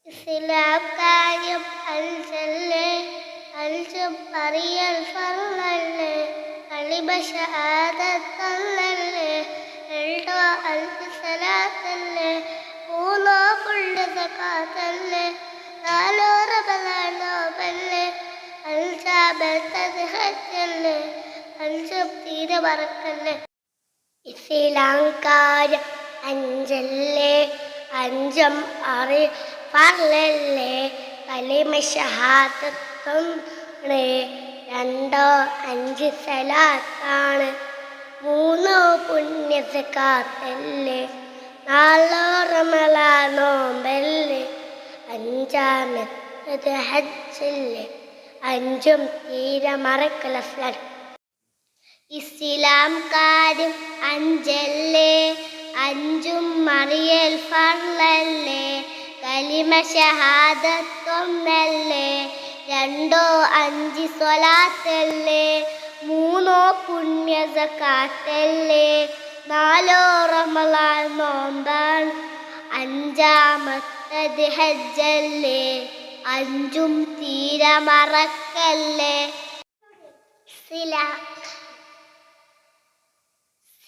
ഇസ്ലാം കാര്യം അൽജല്ലേ അൽജം അറിയൽ ഫർളല്ലേ കലിമ ഷഹാദത്തല്ലേ എഴുതോ അൽഫ് സലാത്തല്ലേ മൂന്നോ ഫുള്ള് സകാത്തല്ലേ നാലോ റമളാൻ നോമ്പല്ലേ അൽജാബത്തത് ഹജ്ജല്ലേ അൽജം തീരെ മറക്കല്ലേ ഇസ്ലാം കാര്യം അഞ്ചല്ലേ അഞ്ചം അറി ഫർളല്ലേ കലിമ ഷഹാദത്താണ് രണ്ടോ അഞ്ച് സലാത്താണ് മൂന്നോ പുണ്യ സകാത്തല്ലേ നാലോ റമളാൻ നോമ്പല്ലേ അഞ്ചാമത്തത് ഹജ്ജല്ലേ അഞ്ചും തീരെ മറക്കൽ അസ്ലൻ ഇസ്ലാം കാര്യം അഞ്ചല്ലേ അഞ്ചും അറിയൽ ഫർളല്ലേ കലിമ ഷഹാദത്തൊന്നല്ലേ രണ്ടോ അഞ്ച് സ്വലാത്തല്ലേ മൂന്നോ പുണ്യ സകാത്തല്ലേ നാലോ റമളാൻ നോമ്പാണ് അഞ്ചാമത്തത് ഹജ്ജല്ലേ അഞ്ചും തീരെ മറക്കല്ലേ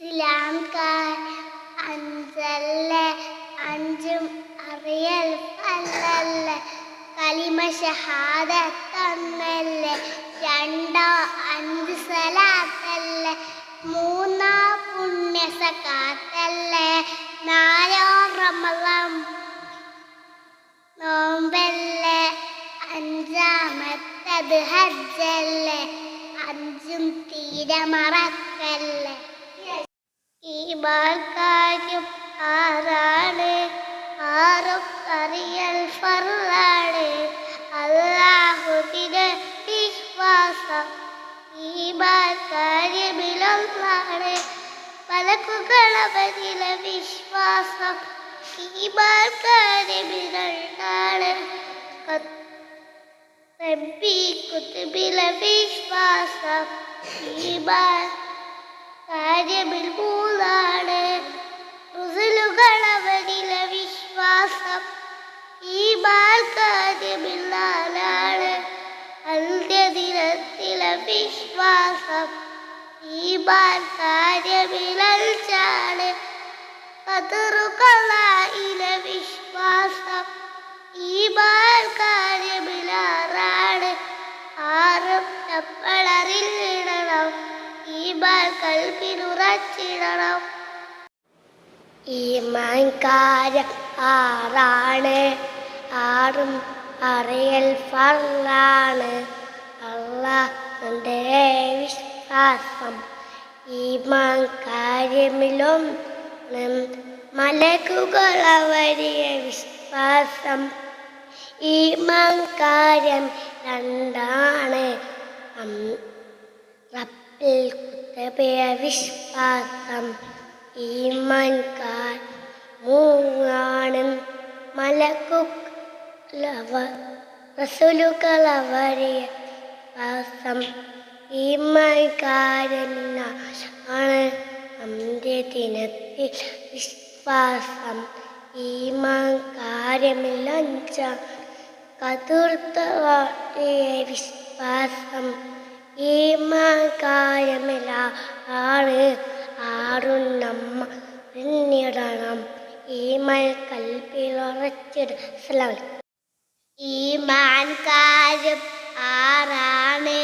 ഇസ്ലാം അഞ്ചല്ലേ അഞ്ചും അറിയൽ ഫർളല്ലേ കലിമ ഷഹാദത്തൊന്നല്ലേ രണ്ടോ അഞ്ച് സലാത്തല്ലേ മൂന്നോ പുണ്യ സകാത്തല്ലേ നാലോ റമളാൻ നോമ്പല്ലേ അഞ്ചാമത്തത് ഹജ്ജല്ലേ അഞ്ചും തീരെ മറക്കല്ലേ ഈമാൻ കാര്യം ആറാണ് ആറും അറിയൽ ഫർളാണ് അല്ലാഹുവിനെ വിശ്വാസം ഈമാൻ കാര്യമിലൊന്നാണ് മലക്കുകളവരിലെ വിശ്വാസം ഈമാൻ കാര്യമിലൊന്നാണ് നബി കുതുബിലെ വിശ്വാസം ഈമാൻ കാര്യമിൽ മൂന്നാണ് റുസുലുകളവരിലെ വിശ്വാസം ഈമാൻ കാര്യമിൽ നാലാണ് അന്ത്യദിനത്തിലെ വിശ്വാസം ഈമാൻ കാര്യമിൽ അഞ്ചാണ് ഖദറുകളയിലെ വിശ്വാസം ഈമാൻ കാര്യമിൽ ആറാണ് ആറും നമ്മളറിഞ്ഞിടണം ഈമാൻ കൽബിലുറച്ചിടണം ഈമാൻ കാര്യം ആറാണ് ആറും അറിയൽ ഫർളാണ് അല്ലാഹുവിന്റെ വിശ്വാസം ഈമാൻ കാര്യമിലൊന്ന് മലക്കുകളവരിലെ വിശ്വാസം ഈമാൻ കാര്യം രണ്ടാണ് റബ്ബിൽ കുതുബിലെ വിശ്വാസം ഈമാൻ കാര്യം മൂന്നാണ് റസൂലുകളവരിലെ വിശ്വാസം ഈമാൻ കാര്യമിലാണ് അന്ത്യദിനത്തിൽ വിശ്വാസം ഈമാൻ കാര്യമില്ല അഞ്ചാണ് ഖദറുകളവരിലെ വിശ്വാസം ഈമാൻ കാര്യമില്ല ആണ് ആറും നമ്മൾ അറിഞ്ഞിടണം ഈമാൻ കൽബിലുറച്ചിടണം ഈമാൻ കാര്യം ആറാണ്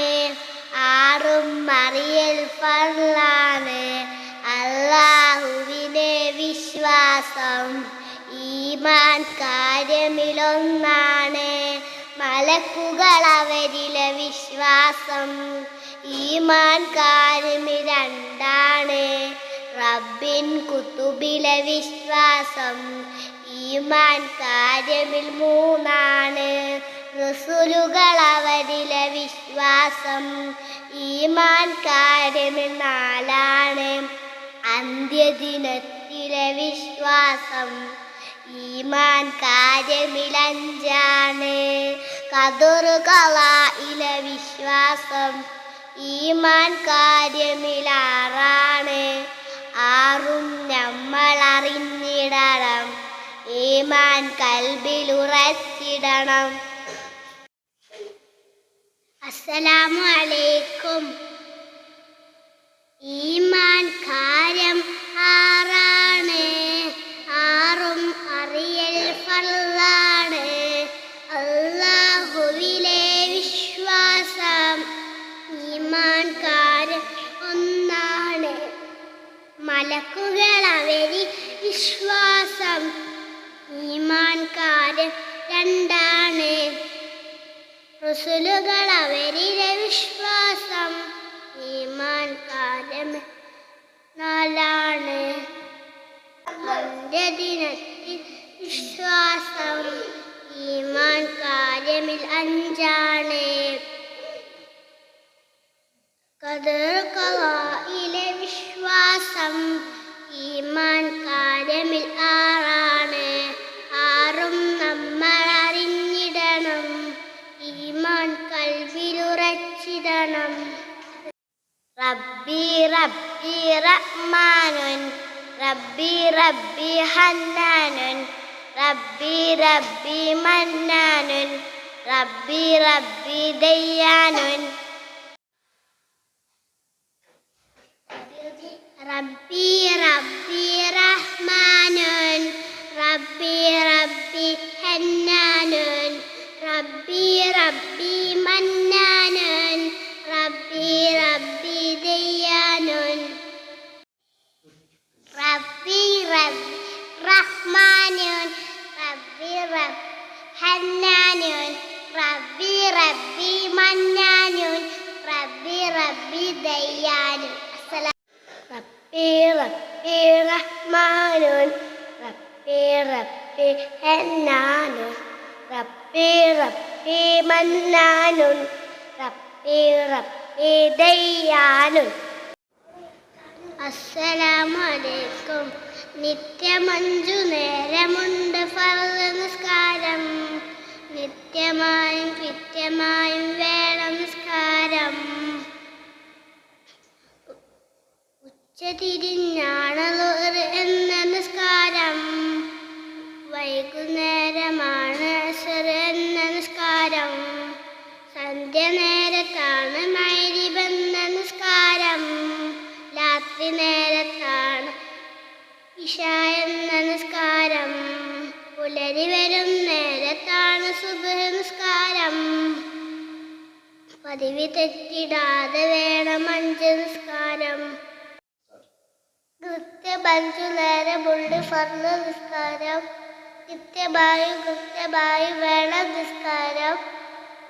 ആറും അറിയൽ ഫർളാണ് അല്ലാഹുവിനെ വിശ്വാസം ഈമാൻ കാര്യമിലൊന്നാണ് മലക്കുകളവരിലെ വിശ്വാസം ഈമാൻ കാര്യമിൽ രണ്ടാണ് റബ്ബിൻ കുതുബിലെ വിശ്വാസം ഈമാൻ കാര്യമിൽ മൂന്നാണ് റസൂലുകളവരിലെ വിശ്വാസം ഈമാൻ കാര്യമിൽ നാലാണ് അന്ത്യദിനത്തിലെ വിശ്വാസം ഈമാൻ കാര്യമിൽ അഞ്ചാണ് ഖദറുകളയിലെ വിശ്വാസം ഈമാൻ കാര്യമിൽ ആറാണ് ആറും നമ്മൾ അറിഞ്ഞിടണം ഈമാൻ കൽബിലുറച്ചിടണം കൽവിലുറച്ചിടണം. അസ്സലാമു അലൈക്കും. ഈമാൻ കാര്യം ആറാണ്, ആറും അറിയൽ ഫർളാണ്. അല്ലാഹുവിലെ വിശ്വാസം ഈമാൻ കാര്യം ഒന്നാണ്. മലക്കുകൾ അവരിൽ വിശ്വാസം ഈമാൻ കാര്യം രണ്ടാണ്. റസൂലുകൾ അവരിലെ വിശ്വാസം ഈമാൻ കാര്യം നാലാണ്. അന്ത്യദിനത്തിൽ വിശ്വാസം ഈമാൻ കാര്യമിൽ അഞ്ചാണ്. ഖദർ ഖളായിലെ വിശ്വാസം ഈമാൻ കാര്യമിൽ ആറാണ്. ആറും നമ്മൾ അറിഞ്ഞിടണം, ഈമാൻ കൽവിലുറച്ചിടണം. റബ്ബി റബ്ബി റഹ്മാനുൻ, റബ്ബി റബ്ബി ഹന്നാനുൻ, റബ്ബി റബ്ബി മന്നാനുൻ, റബ്ബി റബ്ബി ദയ്യാനുൻ. റബ്ബി റബ്ബി റഹ്മാനുൻ, റബ്ബി റബ്ബി ഹന്നാനുൻ, റബ്ബി റബ്ബി മന്നാനുൻ, റബ്ബി റബ്ബി ദയ്യാനുൻ. റബ്ബി റബ്ബി റഹ്മാനുൻ, റബ്ബി റബ്ബി ഹന്നാനുൻ, റബ്ബി റബ്ബി മന്നാനുൻ, റബ്ബി റബ്ബി ദയ്യാനുൻ. റബ്ബി റബ്ബി റഹ്മാനുൻ, റബ്ബി റബ്ബി ഹന്നാനുൻ, റബ്ബി റബ്ബി മന്നാനുൻ, റബ്ബി റബ്ബി ദയ്യാനുൻ. അസ്സലാമു അലൈക്കും. നിത്യമഞ്ചു നേരമുണ്ട് ഫർള് നിസ്കാരം, നിത്യമായും കൃത്യമായും വേണം നിസ്കാരം. ഉച്ചതിരിഞ്ഞാണ് ളുഹർ എന്ന നിസ്കാരം, വൈകുന്നേരമാണ് അസ്ർ എന്ന നിസ്കാരം. സന്ധ്യ നേരത്താണ് മഗ്‌രിബ് എന്ന നിസ്കാരം, രാത്രി നേരത്താണ് ഇശാ എന്ന നിസ്കാരം. പുലരി വരും നേരത്താണ് സുബ്ഹ് നിസ്കാരം. പതിവ് തെറ്റിടാതെ വേണം 5 നിസ്കാരം. കൃത്യം 5 നേരമുണ്ട് ഫർള് നിസ്കാരം, കൃത്യമായും വേണം നിസ്കാരം.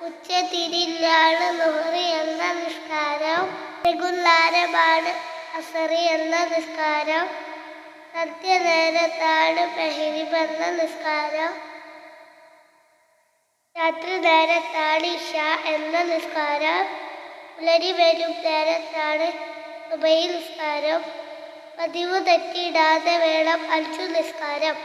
ഉച്ചതിരിഞ്ഞാണ് ളുഹർ എന്ന നിസ്കാരം, വൈകുന്നേരമാണ് അസ്ർ എന്ന നിസ്കാരം. സന്ധ്യ നേരത്താണ് മഗ്‌രിബ് എന്ന നിസ്കാരം, രാത്രി നേരത്താണ് ഇശാ എന്ന നിസ്കാരം. പുലരി വരും നേരത്താണ് സുബഹി നിസ്കാരം. പതിവ് തെറ്റിടാതെ വേണം 5 നിസ്കാരം.